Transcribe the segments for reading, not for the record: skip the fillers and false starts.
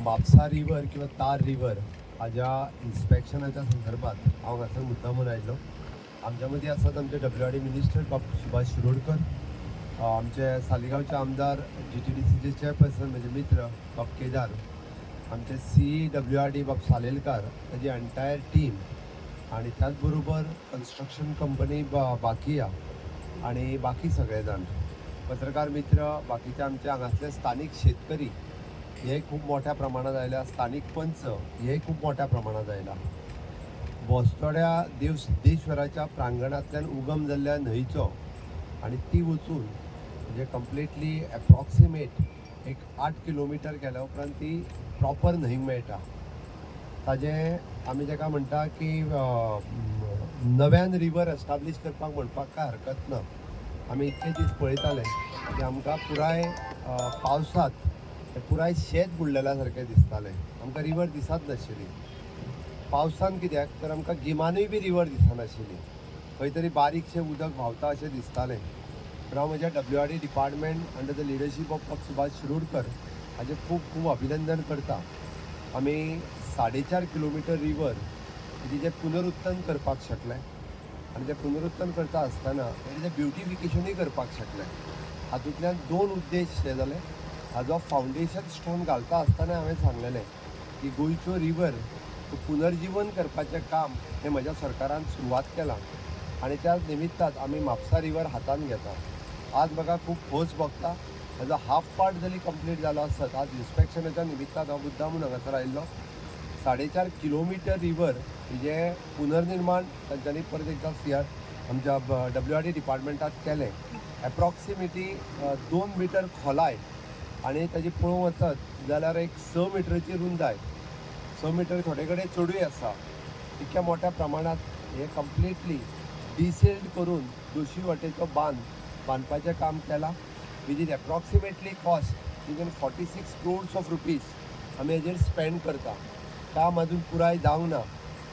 Mapusa river किंवा तार river हाज्या इन्स्पेक्शनाच्या संदर्भात हांव हांगासर मुद्दामून आयिल्लो. आमच्या मदीं आसात आमचे WRD मिनिस्टर बाब सुभाष शिरोडकर, आमचे सालिगांवचे आमदार GTDCचे चेअरपर्सन म्हणजे मित्र बाब केदार, आमचे CWRD बाब सालेलकार, ताजी एंटायर टीम, आणि त्याच बरोबर कन्स्ट्रक्शन कंपनी बाकिया आणि बाकी सगळे जाण, पत्रकार मित्र, बाकीचे आमचे हांगासले स्थानिक शेतकरी हे खूप मोठ्या प्रमाणात आयल्या, स्थानिक पंच हे खूप मोठ्या प्रमाणात आयला. बोस्तोड्या देव सिद्धेश्वराच्या प्रांगणांतल्यान उगम जाल्ल्या न्हंयचो आणि ती वचून म्हणजे कंप्लिटली एप्रॉक्सिमेट एक 8 किलोमिटर केल्या उपरांत ती प्रॉपर न्हंयक मेळटा. ताजें आमी जेका म्हणटा की नव्यान रिवर एस्टाब्लीश करपाक म्हणपाक काय हरकत ना. आमी इतके दीस पळयताले की आमकां पुराय पावसांत पुराय शेत बुडलेल्या सारकें दिसतालें. आमकां रिवर दिसत नाशिल्ली. पावसान कित्याक तर आमकां गिमानूय बी रिवर दिसनाशिल्ली, खंय तरी बारीकशें उदक व्हांवता अशें दिसतालें. तर हांव म्हज्या WRD department under the leadership of Subhash Shirodkar हाजें खूब खूब अभिनंदन करता. आमी 4.5 किलोमिटर रिवर तिजें पुनरुत्थन करपाक शकले आनी तें पुनरुत्थन करता आसतना तेजें ब्युटिफिकेशनूय करपाक शकले. हातूंतल्यान 2 उद्देश हे जाले. हाजो फावंडेशन स्टोन घालता आसतना हांवें सांगलेलें की गोंयच्यो रिवर पुनर्जीवन करपाचें काम हें म्हज्या सरकारान सुरवात केलां आनी त्या निमित्तान आमी म्हापसा रिवर हातान घेता. आज म्हाका खूब खोस भोगता. हाजो हाफ पार्ट जरी कंप्लीट जालो आसत, आज इन्स्पेक्शनाच्या निमित्तान हांव मुद्दामून हांगासर आयिल्लो. 4.5 किलोमिटर रिवर हेजें पुनर्निर्माण तांच्यांनी परत एकदा आमच्या WRD डिपार्टमेंटात केलें. एप्रॉक्सिमेटली 2 मिटर खोलाय आणि ताजी पळोवंक वचत जाल्यार एक 6 मिटरची रुंदाय, 6 मिटर थोडे कडेन चडूय आसा. इतक्या मोठ्या प्रमाणात हे कंप्लिटली डिसेल्ड करून दोशी वाटेचो बांदपाचें काम केलां. With approximately cost even 46 crores of rupees आमी हेजेर स्पेंड करता. काम अजून पुराय जावंक ना.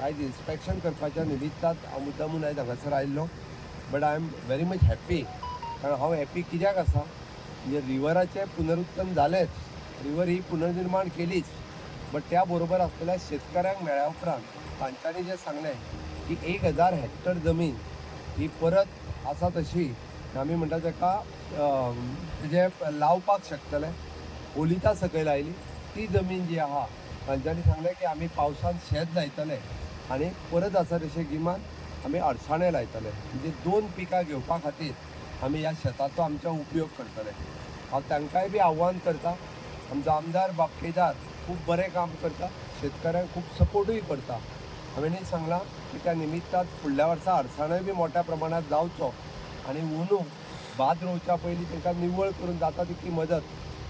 आयज इन्स्पेक्शन करपाच्या निमित्तान हांव मुद्दामून आयज हांगासर आयिल्लो. But I am very much happy. कारण हांव हॅप्पी कित्याक आसा म्हणजे रिवराचें पुनरुत्थन जालेंच, रिवर ही पुनर्निर्माण केलीच, बट त्या बरोबर आसलेल्या शेतकऱ्यांक मेळ्ळ्या उपरांत तांच्यांनी जें सांगलें की 1000 हेक्टर जमीन ही परत आसा तशी आमी म्हणटा ताका तेजें लावपाक शकतले. ओलिता सकयल आयली ती जमीन जी आहा तांच्यांनी सांगलें की आमी पावसान शेत लायतले आनी परत आसा तशें गिमान आमी अळसाणे लायतले. म्हणजे 2 पिकां घेवपा खातीर आमी ह्या शेताचो आमच्या उपयोग करतले. हांव तांकांय बी आव्हान करता. आमचो आमदार बाब केदार खूब बरें काम करता, शेतकऱ्यांक खूब सपोर्टूय करता. हांवेंनी सांगलां की त्या निमित्तान फुडल्या वर्सा अळसाणोय बी मोठ्या प्रमाणात जावचो आनी अंदू भात रोवच्या पयलीं तांकां निवळ करून जाता तितली मदत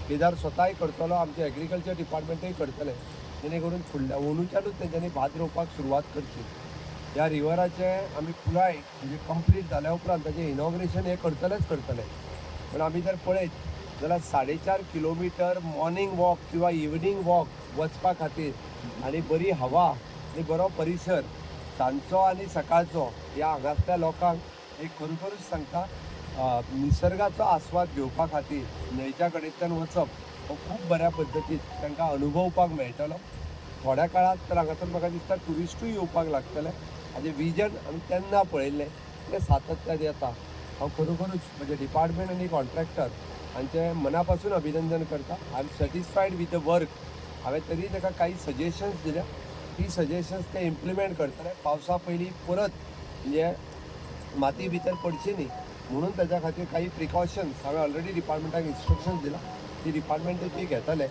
केदार स्वताय करतलो, आमचे एग्रीकल्चर डिपार्टमेंटूय करतले, जेणे करून फुडल्या अंदूच्यानूच तेंच्यांनी भात रोवपाक सुरवात करची. ह्या रिवराचें आमी पुराय म्हणजे कंप्लीट जाल्या उपरांत ताचें इनॉग्रेशन हे करतले. पण आमी जर पळयत जाल्यार 4.5 किलोमिटर मॉर्निंग वॉक किंवा इवनिंग वॉक वचपा खातीर आनी बरी हवा आनी बरो परिसर सांजचो आनी सकाळचो ह्या हांगासल्या लोकांक एक खरोखरूच सांगता निसर्गाचो आस्वाद घेवपा खातीर न्हंयच्या कडेच्यान वचप हो खूब बऱ्या पद्दतीन तांकां अनुभवपाक मेळटलो. थोड्या काळात तर हांगासर म्हाका दिसता ट्युरिस्टूय येवपाक लागतले. हाजें विजन आमी तेन्ना पळयल्लें तें सातत्यान येता. हांव खरोखरूच म्हजे डिपार्टमेंट आनी कॉन्ट्रॅक्टर हांचें मना पासून अभिनंदन करता. I am satisfied with the work. हांवें तरी ताका काही सजेशन्स दिल्या. ती सजेशन्स ते इम्प्लिमेंट करतले. पावसा पयलीं परत म्हणजे माती भितर पडची न्ही म्हणून ताच्या खातीर काही प्रिकॉशन्स हांवें ऑलरेडी डिपार्टमेंटाक इन्स्ट्रक्शन्स दिला. ती डिपार्टमेंटाची घेतले.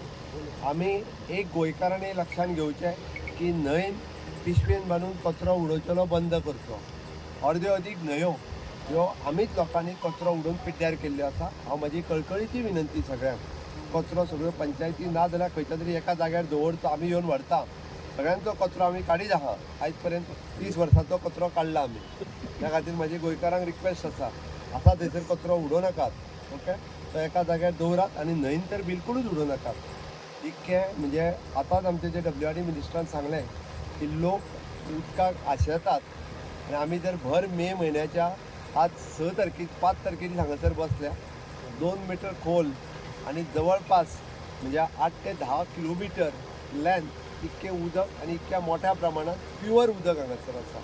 आमी एक गोंयकारांनी लक्षांत घेवचें की न्हंयन पिशवेन बांदून कचरो उडोवचो बंद करचो. अर्द्यो अदीक न्हंयो ह्यो आमीच लोकांनी कचरो उडोवन पिड्ड्यार केल्ल्यो आसा. हांव म्हजी कळकळीची विनंती सगळ्यांक, कचरो सगळ्यो पंचायती ना जाल्यार खंयच्या तरी एका जाग्यार दवरचो. आमी येवन व्हरता. सगळ्यांचो कचरो आमी काडीत आहा. आयज पर्यंत 30 वर्सांचो कचरो काडला आमी. त्या खातीर म्हाजी गोंयकारांक रिक्वेस्ट आसा थंयसर कचरो उडोव नाकात. ओके, तो एका जाग्यार दवरात आनी न्हंयन तर बिलकुलूच उडोव नाकात. इतकें म्हणजे आतांच आमचे जे WRD मिनिस्टरान सांगलें की लोक उदकाक आशेतात आनी आमी जर भर मे म्हयन्याच्या आज 5 तारखेर हांगासर बसल्या 2 मिटर खोल आणि जवळपास म्हणजे 8 ते 10 किलोमीटर लेंथ इतकें उदक आनी इतक्या मोठ्या प्रमाणात प्युअर उदक हांगासर आसा.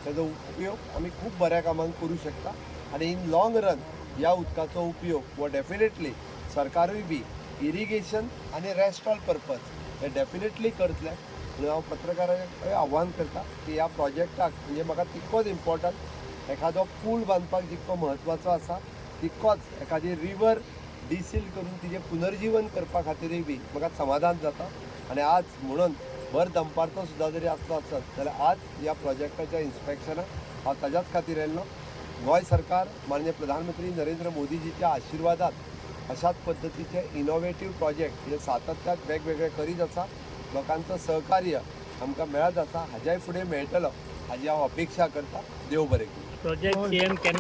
ताजो उपयोग आमी खूब बऱ्या कामांक करूं शकता आनी इन लॉंग रन ह्या उदकाचो उपयोग हो डेफिनेटली सरकारूय बी इरिगेशन आनी रेस्ट ऑल पर्पज हे डेफिनेटली करतले. म्हणून हांव पत्रकारांक आव्हान करता की ह्या प्रोजेक्टाक म्हणजे म्हाका तितकोच इम्पॉर्टंट एखादो पूल बांदपाक जितको म्हत्वाचो आसा तितकोच एखादी रिवर डिसील करून तिजें पुनर्जीवन करपा खातीरय बी म्हाका समाधान जाता. आनी आज म्हणून भर दनपारचो सुद्दां जरी आसलो आसत जाल्यार आज ह्या प्रोजेक्टाच्या इन्स्पेक्शनाक हांव ताज्याच खातीर येयल्लो. गोंय सरकार माननीय प्रधानमंत्री नरेंद्र मोदीजीच्या आशिर्वादात अशाच पद्दतीचे इनोवेटीव प्रोजेक्ट हे सातत्यान वेगवेगळे करीत आसा. लोकांचं सहकार्य आमकां मेळत आसा, हाज्याय फुडें मेळटलो हाजी हांव अपेक्षा करता. देव बरें करूं. प्रोजेक्ट सीएम केन्ना